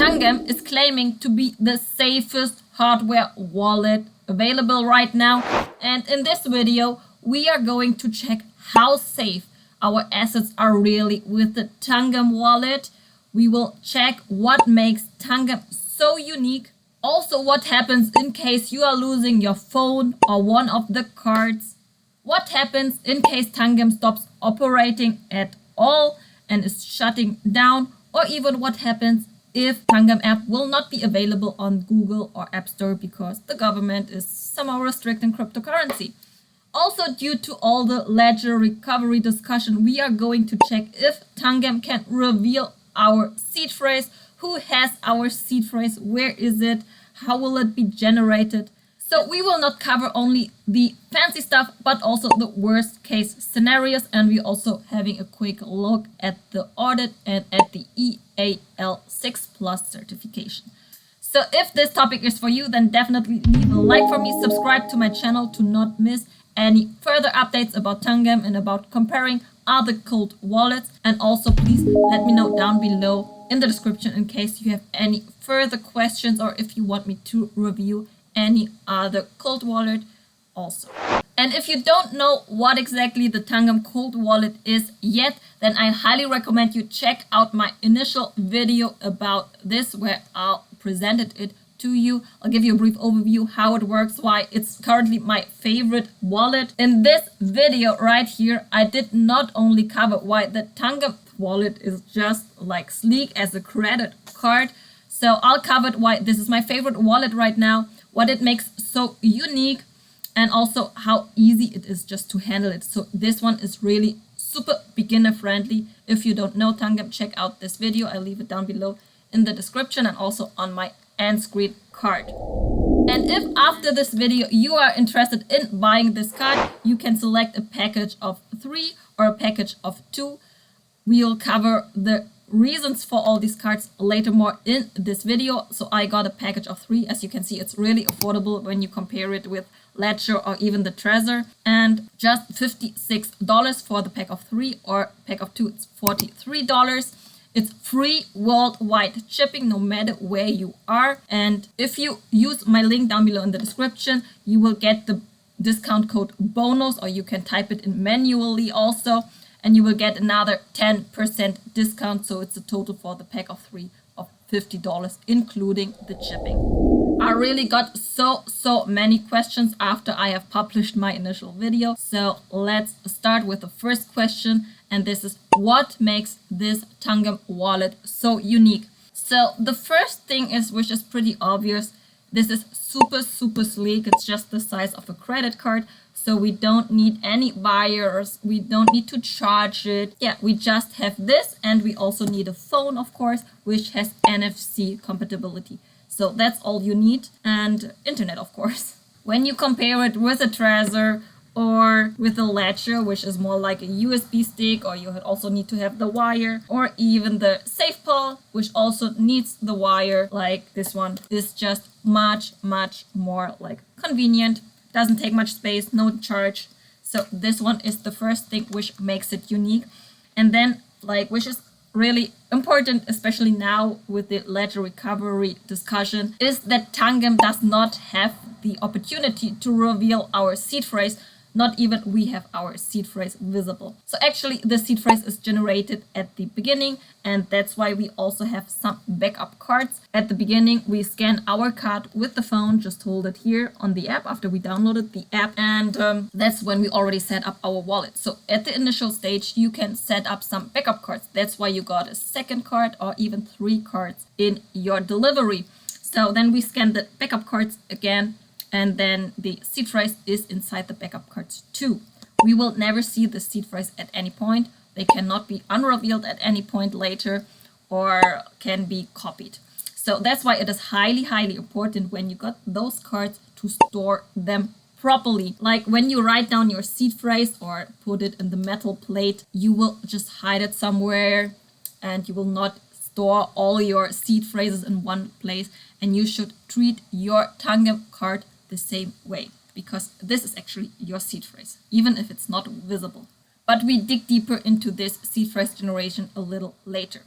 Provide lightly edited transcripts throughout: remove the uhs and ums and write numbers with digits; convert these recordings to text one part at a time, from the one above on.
Tangem is claiming to be the safest hardware wallet available right now, and in this video we are going to check how safe our assets are really with the Tangem wallet. We will check what makes Tangem so unique, also what happens in case you are losing your phone or one of the cards, what happens in case Tangem stops operating at all and is shutting down, or even what happens if Tangem app will not be available on Google or App Store because the government is somehow restricting cryptocurrency. Also, due to all the ledger recovery discussion, we are going to check if Tangem can reveal our seed phrase, who has our seed phrase, where is it, how will it be generated. So we will not cover only the fancy stuff, but also the worst case scenarios. And we're also having a quick look at the audit and at the EAL6 Plus certification. So if this topic is for you, then definitely leave a like for me, subscribe to my channel to not miss any further updates about Tangem and about comparing other cold wallets. And also please let me know down below in the description in case you have any further questions or if you want me to review any other cold wallet also. And if you don't know what exactly the Tangem Cold Wallet is yet, then I highly recommend you check out my initial video about this where I'll presented it to you. I'll give you a brief overview how it works, why it's currently my favorite wallet. In this video right here, I did not only cover why the Tangem wallet is just like sleek as a credit card. So I'll cover why this is my favorite wallet right now, what it makes so unique, and also how easy it is just to handle it. So this one is really super beginner friendly. If you don't know Tangem, check out this video. I'll leave it down below in the description and also on my end screen card. And if after this video you are interested in buying this card, you can select a package of 3 or a package of 2. We'll cover the reasons for all these cards later more in this video. So I got a package of 3. As you can see, it's really affordable when you compare it with Ledger or even the Trenzor, and just $56 for the pack of 3, or pack of 2 it's $43. It's free worldwide shipping no matter where you are, and if you use my link down below in the description, you will get the discount code bonus, or you can type it in manually also, and you will get another 10% discount. So it's a total for the pack of 3 of $50 including the shipping. I really got so many questions after I have published my initial video. So let's start with the first question, and this is what makes this Tangem wallet so unique. So the first thing is, which is pretty obvious, this is super sleek. It's just the size of a credit card. So we don't need any wires, we don't need to charge it. Yeah, we just have this, and we also need a phone, of course, which has NFC compatibility. So that's all you need, and internet, of course. When you compare it with a Trenzor or with a Ledger, which is more like a USB stick, or you also need to have the wire, or even the SafePal, which also needs the wire, like this one is just much more like convenient. Doesn't take much space, no charge. So this one is the first thing which makes it unique. And then, like, which is really important, especially now with the ledger recovery discussion, is that Tangem does not have the opportunity to reveal our seed phrase. Not even we have our seed phrase visible. So actually the seed phrase is generated at the beginning, and that's why we also have some backup cards. At the beginning we scan our card with the phone, just hold it here on the app after we downloaded the app, and that's when we already set up our wallet. So at the initial stage you can set up some backup cards. That's why you got a second card or even 3 cards in your delivery. So then we scan the backup cards again, and then the seed phrase is inside the backup cards too. We will never see the seed phrase at any point. They cannot be unrevealed at any point later or can be copied. So that's why it is highly important when you got those cards to store them properly. Like when you write down your seed phrase or put it in the metal plate, you will just hide it somewhere, and you will not store all your seed phrases in one place. And you should treat your Tangem card the same way, because this is actually your seed phrase, even if it's not visible. But we dig deeper into this seed phrase generation a little later.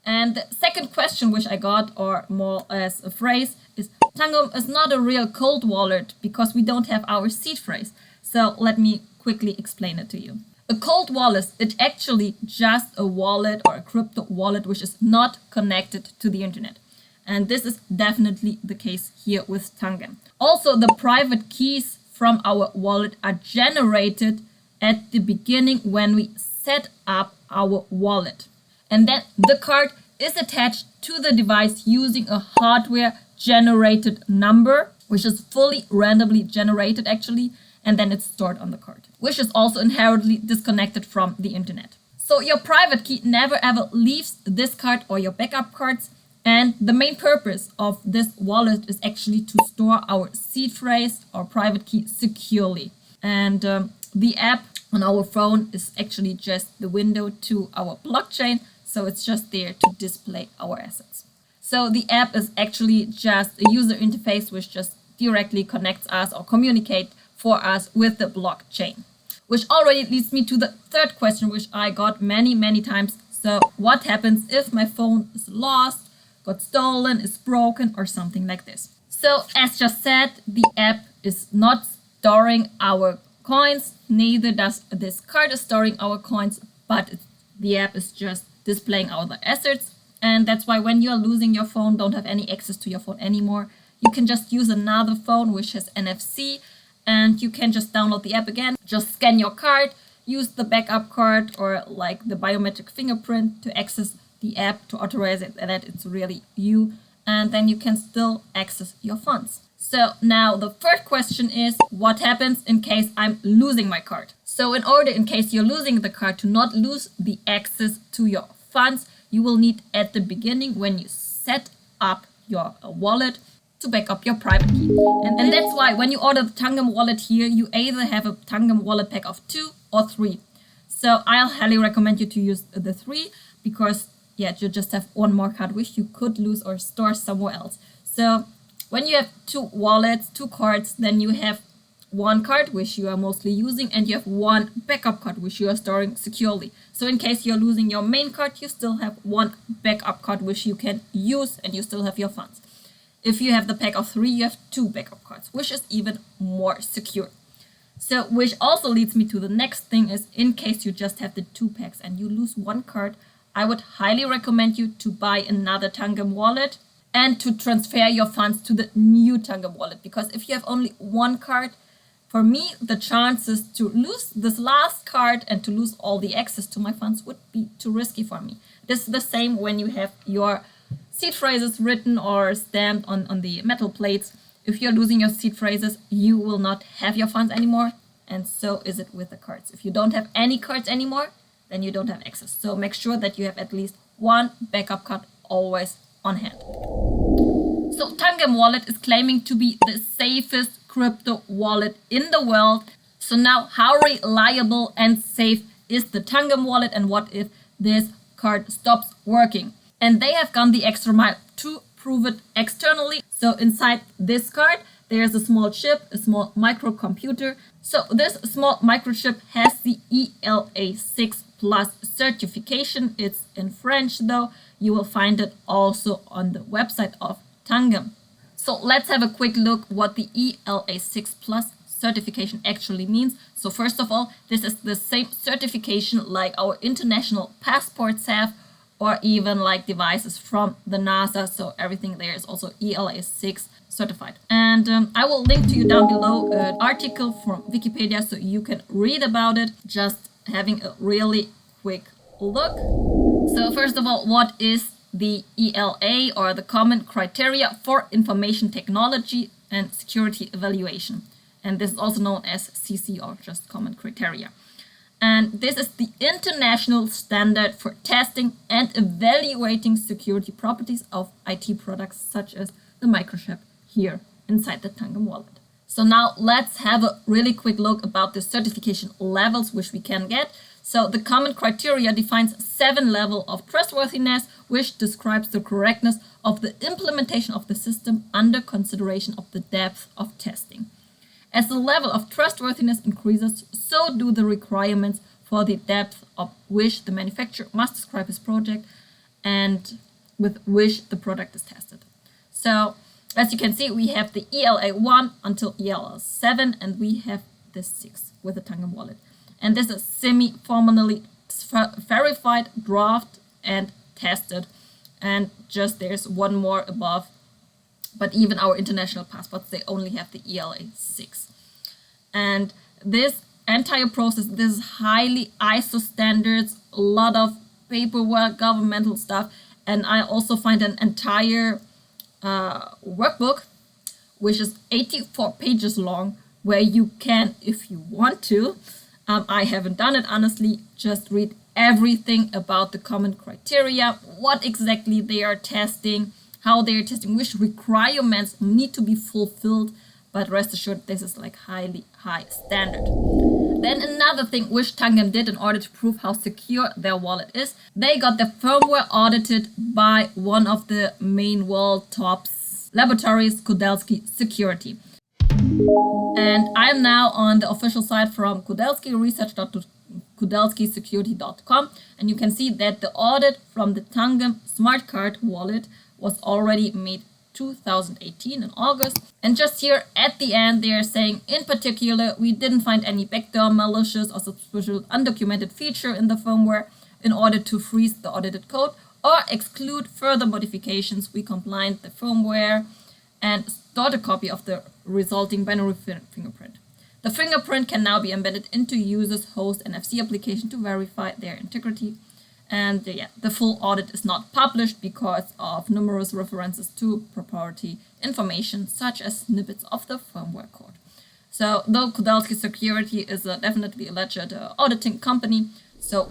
And the second question which I got, or more as a phrase, is Tangem is not a real cold wallet because we don't have our seed phrase. So let me quickly explain it to you. A cold wallet is actually just a wallet or a crypto wallet which is not connected to the internet. And this is definitely the case here with Tangem. Also, the private keys from our wallet are generated at the beginning when we set up our wallet. And then the card is attached to the device using a hardware generated number, which is fully randomly generated actually, and then it's stored on the card, which is also inherently disconnected from the internet. So your private key never ever leaves this card or your backup cards. And the main purpose of this wallet is actually to store our seed phrase or private key securely. And the app on our phone is actually just the window to our blockchain. So it's just there to display our assets. So the app is actually just a user interface which just directly connects us or communicate for us with the blockchain. Which already leads me to the third question, which I got many times. So what happens if my phone is lost, got stolen, is broken, or something like this? So as just said, the app is not storing our coins, neither does this card is storing our coins, but the app is just displaying our assets. And that's why when you're losing your phone, don't have any access to your phone anymore, you can just use another phone which has NFC, and you can just download the app again, just scan your card, use the backup card or like the biometric fingerprint to access the app to authorize it that it's really you, and then you can still access your funds. So now the third question is, what happens in case I'm losing my card? So in case you're losing the card, to not lose the access to your funds, you will need at the beginning when you set up your wallet to back up your private key. And that's why when you order the Tangem wallet here, you either have a Tangem wallet pack of 2 or 3. So I'll highly recommend you to use the 3 because you just have one more card which you could lose or store somewhere else. So when you have 2 wallets, 2 cards, then you have one card which you are mostly using and you have one backup card which you are storing securely. So in case you're losing your main card, you still have one backup card which you can use and you still have your funds. If you have the pack of 3, you have 2 backup cards, which is even more secure. So which also leads me to the next thing is, in case you just have the 2 packs and you lose one card, I would highly recommend you to buy another Tangem wallet and to transfer your funds to the new Tangem wallet. Because if you have only one card, for me, the chances to lose this last card and to lose all the access to my funds would be too risky for me. This is the same when you have your seed phrases written or stamped on the metal plates. If you're losing your seed phrases, you will not have your funds anymore. And so is it with the cards. If you don't have any cards anymore, then you don't have access. So make sure that you have at least one backup card always on hand. So Tangem Wallet is claiming to be the safest crypto wallet in the world. So now, how reliable and safe is the Tangem Wallet, and what if this card stops working? And they have gone the extra mile to prove it externally. So inside this card, there's a small chip, a small microcomputer. So this small microchip has the ELA6 Plus certification. It's in French though. You will find it also on the website of Tangem. So let's have a quick look what the ELA6 Plus certification actually means. So first of all, this is the same certification like our international passports have, or even like devices from the NASA. So everything there is also ELA6 certified. And I will link to you down below an article from Wikipedia so you can read about it, just having a really quick look. So first of all, what is the ELA, or the Common Criteria for Information Technology and Security Evaluation? And this is also known as CC, or just Common Criteria. And this is the international standard for testing and evaluating security properties of IT products such as the microchip here inside the Tangem wallet. So now let's have a really quick look about the certification levels which we can get. So the Common Criteria defines 7 levels of trustworthiness, which describes the correctness of the implementation of the system under consideration of the depth of testing. As the level of trustworthiness increases, so do the requirements for the depth of which the manufacturer must describe his project and with which the product is tested. So as you can see, we have the ELA 1 until ELA 7, and we have this 6 with the Tangem wallet. And this is semi-formally verified, draft, and tested. And just there's one more above. But even our international passports, they only have the ELA 6. And this entire process, this is highly ISO standards, a lot of paperwork, governmental stuff. And I also find an entire workbook, which is 84 pages long, where you can, if you want to, I haven't done it honestly, just read everything about the common criteria, what exactly they are testing, how they are testing, which requirements need to be fulfilled. But rest assured, this is like highly high standard. Then another thing which Tangem did in order to prove how secure their wallet is, they got the firmware audited by one of the main world tops laboratories, KUDELSKI Security. And I'm now on the official site from KUDELSKI, research.kudelskisecurity.com, and you can see that the audit from the Tangem Smart Card wallet was already made 2018 in August. And just here at the end, they are saying, in particular, we didn't find any backdoor, malicious, or suspicious undocumented feature in the firmware. In order to freeze the audited code or exclude further modifications, we combined the firmware and stored a copy of the resulting binary fingerprint. The fingerprint can now be embedded into users' host NFC application to verify their integrity. And the full audit is not published because of numerous references to proprietary information, such as snippets of the firmware code. So though KUDELSKI Security is definitely a legit auditing company, so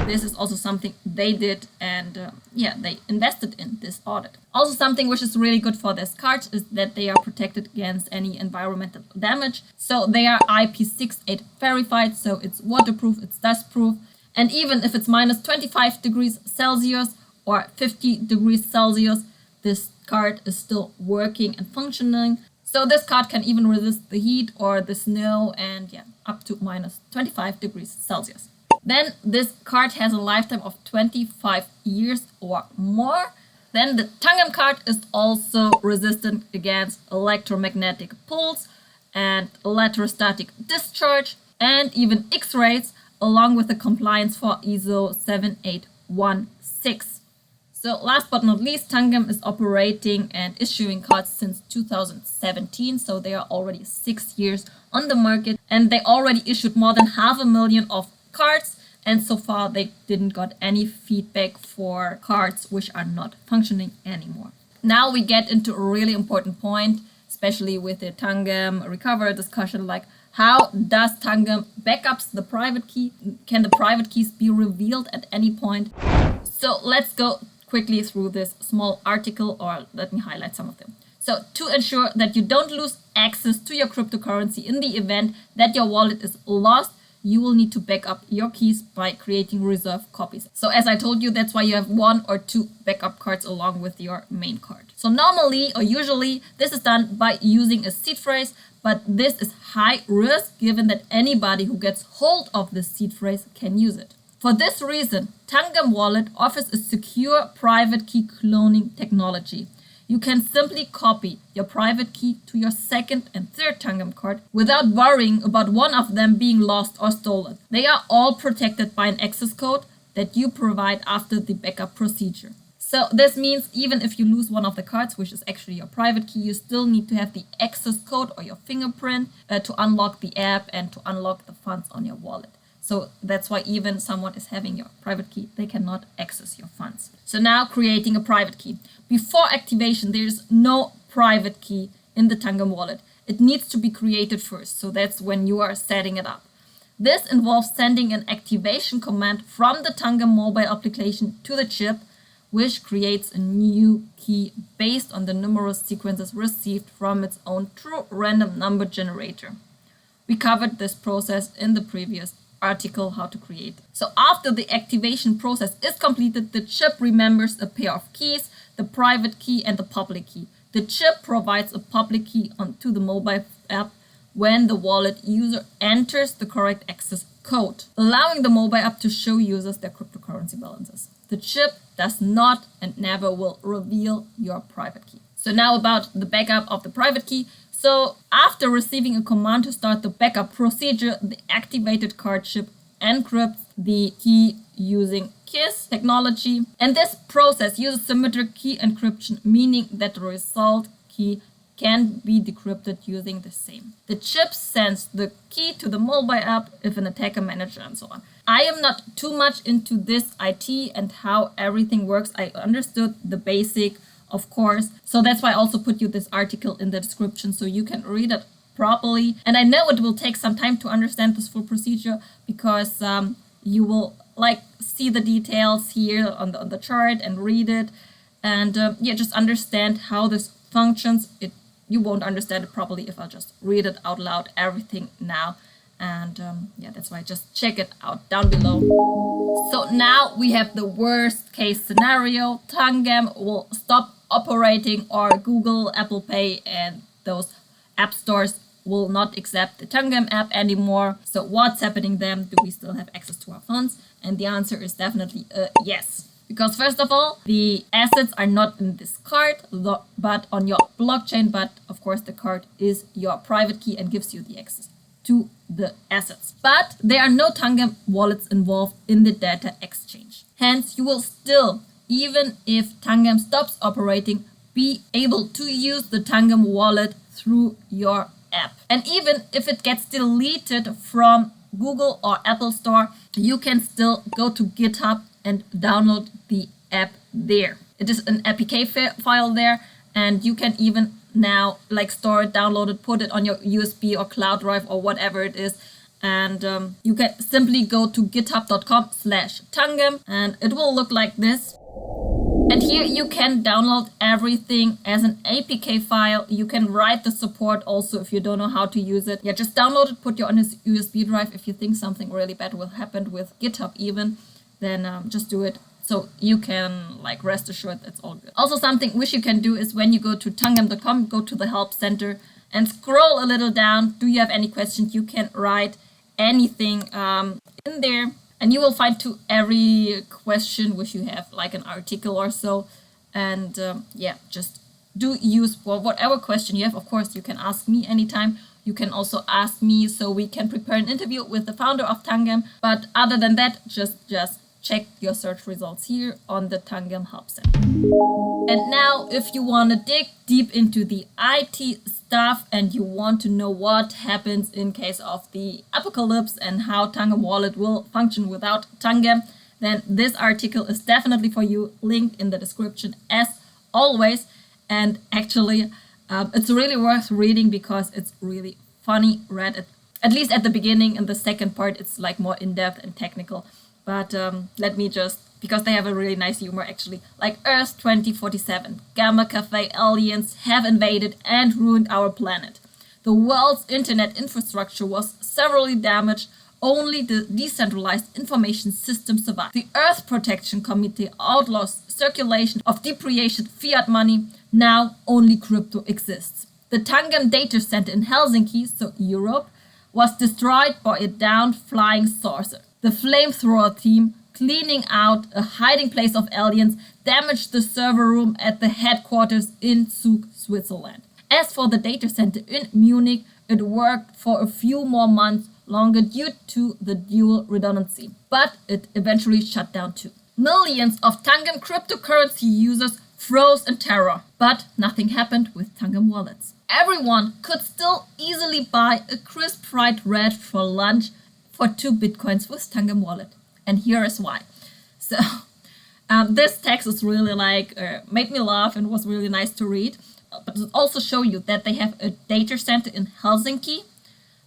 this is also something they did, and they invested in this audit. Also something which is really good for this cards is that they are protected against any environmental damage. So they are IP68 verified, so it's waterproof, it's dustproof. And even if it's minus 25 degrees Celsius or 50 degrees Celsius, this card is still working and functioning. So this card can even resist the heat or the snow, and up to minus 25 degrees Celsius. Then this card has a lifetime of 25 years or more. Then the Tangem card is also resistant against electromagnetic pulse and electrostatic discharge and even X-rays, along with the compliance for ISO 7816. So last but not least, Tangem is operating and issuing cards since 2017, so they are already 6 years on the market, and they already issued more than 500,000 of cards, and so far they didn't got any feedback for cards which are not functioning anymore. Now we get into a really important point, especially with the Tangem recovery discussion, like how does Tangem backups the private key? Can the private keys be revealed at any point? So let's go quickly through this small article, or let me highlight some of them. So to ensure that you don't lose access to your cryptocurrency in the event that your wallet is lost, you will need to back up your keys by creating reserve copies. So as I told you, that's why you have 1 or 2 backup cards along with your main card. So normally or usually this is done by using a seed phrase, but this is high risk given that anybody who gets hold of this seed phrase can use it. For this reason, Tangem Wallet offers a secure private key cloning technology. You can simply copy your private key to your second and third Tangem card without worrying about one of them being lost or stolen. They are all protected by an access code that you provide after the backup procedure. So this means even if you lose one of the cards, which is actually your private key, you still need to have the access code or your fingerprint to unlock the app and to unlock the funds on your wallet. So that's why even someone is having your private key, they cannot access your funds. So now creating a private key. Before activation, there's no private key in the Tangem wallet. It needs to be created first. So that's when you are setting it up. This involves sending an activation command from the Tangem mobile application to the chip, which creates a new key based on the numerous sequences received from its own true random number generator. We covered this process in the previous article, how to create. So after the activation process is completed, the chip remembers a pair of keys, the private key and the public key. The chip provides a public key onto the mobile app when the wallet user enters the correct access code, allowing the mobile app to show users their cryptocurrency balances. The chip does not and never will reveal your private key. So now about the backup of the private key. So after receiving a command to start the backup procedure, the activated card chip encrypts the key using KISS technology. And this process uses symmetric key encryption, meaning that the result key can be decrypted using the same. The chip sends the key to the mobile app if an attacker manager and so on. I am not too much into this IT and how everything works. I understood the basic, of course. So that's why I also put you this article in the description so you can read it properly. And I know it will take some time to understand this full procedure because you will see the details here on the chart and read it. And just understand how this functions. You won't understand it properly if I just read it out loud, everything now. And that's why just check it out down below. So now we have the worst case scenario. Tangem will stop operating, or Google, Apple Pay and those app stores will not accept the Tangem app anymore. So what's happening then? Do we still have access to our funds? And the answer is definitely yes. Because first of all, the assets are not in this card, but on your blockchain. But of course, the card is your private key and gives you the access to the assets. But there are no Tangem wallets involved in the data exchange. Hence, you will still, even if Tangem stops operating, be able to use the Tangem wallet through your app. And even if it gets deleted from Google or Apple Store, you can still go to GitHub and download the app there. It is an APK file there, and you can even now store it, download it, put it on your USB or cloud drive or whatever it is. And you can simply go to github.com/Tangem and it will look like this. And here you can download everything as an APK file. You can write the support also if you don't know how to use it. Just download it, put it on a USB drive. If you think something really bad will happen with GitHub even, then just do it. So you can rest assured it's all good. Also something which you can do is when you go to tangem.com, go to the help center and scroll a little down. Do you have any questions? You can write anything in there. And you will find to every question which you have an article or so. And just do use for whatever question you have. Of course, you can ask me anytime. You can also ask me so we can prepare an interview with the founder of Tangem. But other than that, just check your search results here on the Tangem Help Center. And now, if you want to dig deep into the IT stuff and you want to know what happens in case of the apocalypse and how Tangem Wallet will function without Tangem, then this article is definitely for you, linked in the description as always. And actually, it's really worth reading because it's really funny read, at least at the beginning. And the second part, it's more in-depth and technical. But let me just, because they have a really nice humor actually. Earth 2047, Gamma Cafe aliens have invaded and ruined our planet. The world's internet infrastructure was severely damaged. Only the decentralized information system survived. The Earth Protection Committee outlaws circulation of depreciated fiat money. Now only crypto exists. The Tangem data center in Helsinki, so Europe, was destroyed by a downed flying saucer. The flamethrower team, cleaning out a hiding place of aliens, damaged the server room at the headquarters in Zug, Switzerland. As for the data center in Munich, it worked for a few more months longer due to the dual redundancy, but it eventually shut down too. Millions of Tangem cryptocurrency users froze in terror, but nothing happened with Tangem wallets. Everyone could still easily buy a crisp fried red for lunch for 2 bitcoins with Tangem Wallet. And here is why. So this text is really made me laugh and was really nice to read. But it also show you that they have a data center in Helsinki.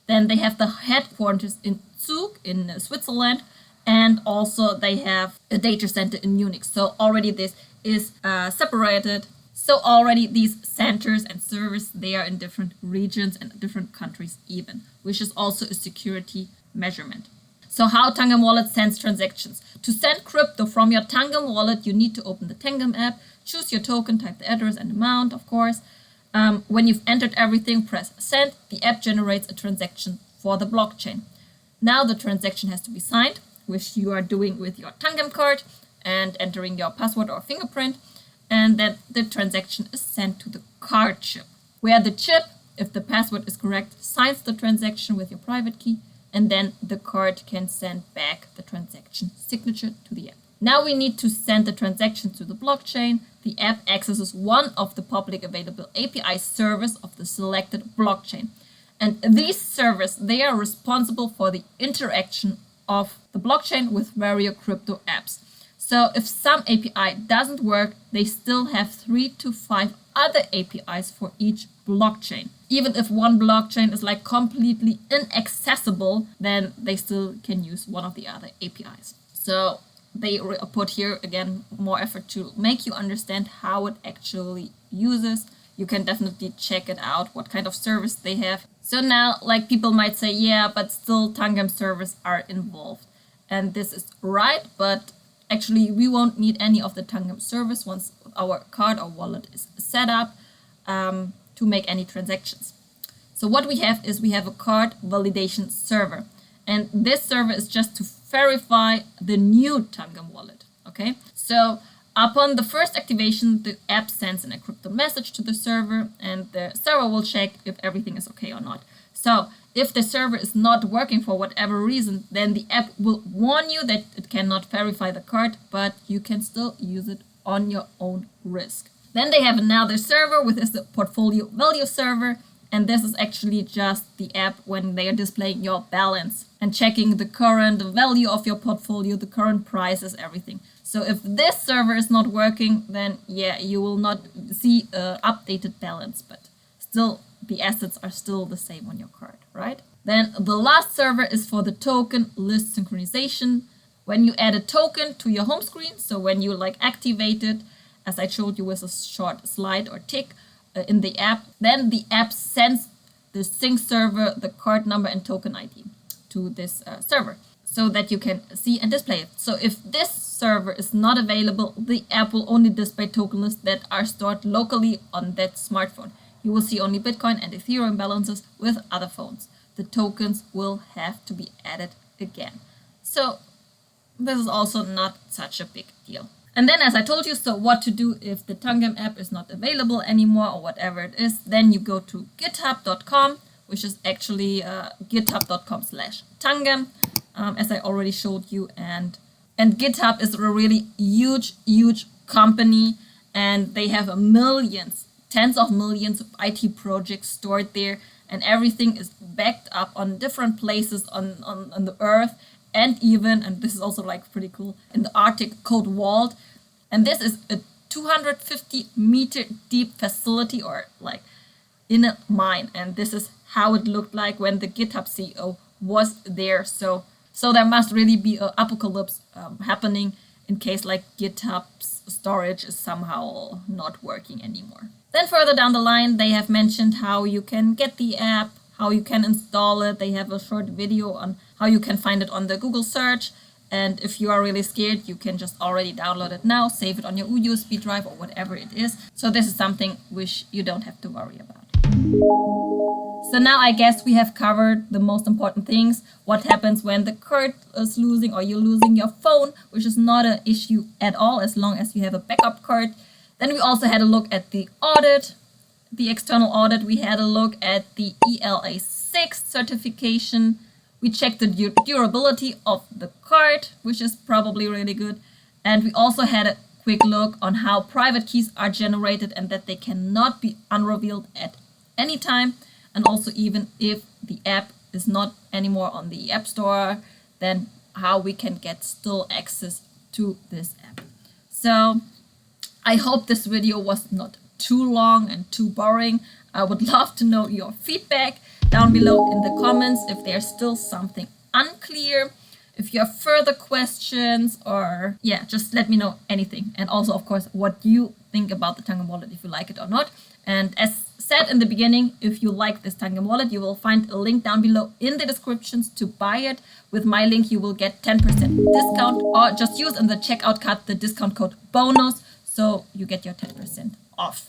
Then they have the headquarters in Zug in Switzerland. And also they have a data center in Munich. So already this is separated. So already these centers and servers, they are in different regions and different countries even, which is also a security measurement. So how Tangem Wallet sends transactions. To send crypto from your Tangem Wallet, you need to open the Tangem app, choose your token, type the address and amount, of course. When you've entered everything, press send. The app generates a transaction for the blockchain. Now the transaction has to be signed, which you are doing with your Tangem card. and entering your password or fingerprint, and then the transaction is sent to the card chip, where the chip, if the password is correct, signs the transaction with your private key, and then the card can send back the transaction signature to the app. Now we need to send the transaction to the blockchain. The app accesses one of the public available API servers of the selected blockchain. And these servers, they are responsible for the interaction of the blockchain with various crypto apps. So if some API doesn't work, they still have 3 to 5 other APIs for each blockchain. Even if one blockchain is like completely inaccessible, then they still can use one of the other APIs. So they put here again more effort to make you understand how it actually uses. You can definitely check it out, what kind of service they have. So now, like, people might say, yeah, but still Tangem servers are involved. And this is right, but actually we won't need any of the Tangem service once our card or wallet is set up to make any transactions. So what we have is we have a card validation server. And this server is just to verify the new Tangem wallet, okay? So upon the first activation, the app sends an encrypted message to the server, and the server will check if everything is okay or not. So if the server is not working for whatever reason, then the app will warn you that it cannot verify the card, but you can still use it on your own risk. Then they have another server, which is the portfolio value server. And this is actually just the app when they are displaying your balance and checking the current value of your portfolio, the current prices, everything. So if this server is not working, then yeah, you will not see an updated balance, but still the assets are still the same on your card, right? Then the last server is for the token list synchronization. When you add a token to your home screen, so when you like activate it, as I showed you with a short slide or tick, in the app, then the app sends the sync server the card number and token ID to this server so that you can see and display it. So if this server is not available, the app will only display token lists that are stored locally on that smartphone. You will see only Bitcoin and Ethereum balances with other phones. The tokens will have to be added again. So this is also not such a big deal. And then, as I told you, so what to do if the Tangem app is not available anymore or whatever it is, then you go to github.com, which is actually github.com/Tangem, as I already showed you. And GitHub is a really huge company, and they have millions, tens of millions of IT projects stored there, and everything is backed up on different places on the earth. And even, and this is also like pretty cool, in the Arctic Cold Wallet. And this is a 250-meter deep facility, or like in a mine. And this is how it looked like when the GitHub CEO was there. So there must really be an apocalypse happening in case like GitHub's storage is somehow not working anymore. Then further down the line, they have mentioned how you can get the app, how you can install it. They have a short video on how you can find it on the Google search. And if you are really scared, you can just already download it now, save it on your USB drive or whatever it is. So this is something which you don't have to worry about. So now I guess we have covered the most important things. What happens when the card is losing or you're losing your phone, which is not an issue at all as long as you have a backup card. Then we also had a look at the audit, the external audit. We had a look at the ELA6 certification. We checked the durability of the card, which is probably really good. And we also had a quick look on how private keys are generated and that they cannot be unrevealed at any time. And also even if the app is not anymore on the App Store, then how we can get still access to this app. So I hope this video was not too long and too boring. I would love to know your feedback down below in the comments if there's still something unclear. If you have further questions, or yeah, just let me know anything. And also, of course, what you think about the Tangem Wallet, if you like it or not. And as said in the beginning, if you like this Tangem Wallet, you will find a link down below in the descriptions to buy it. With my link, you will get 10% discount, or just use in the checkout card the discount code bonus, so you get your 10% off.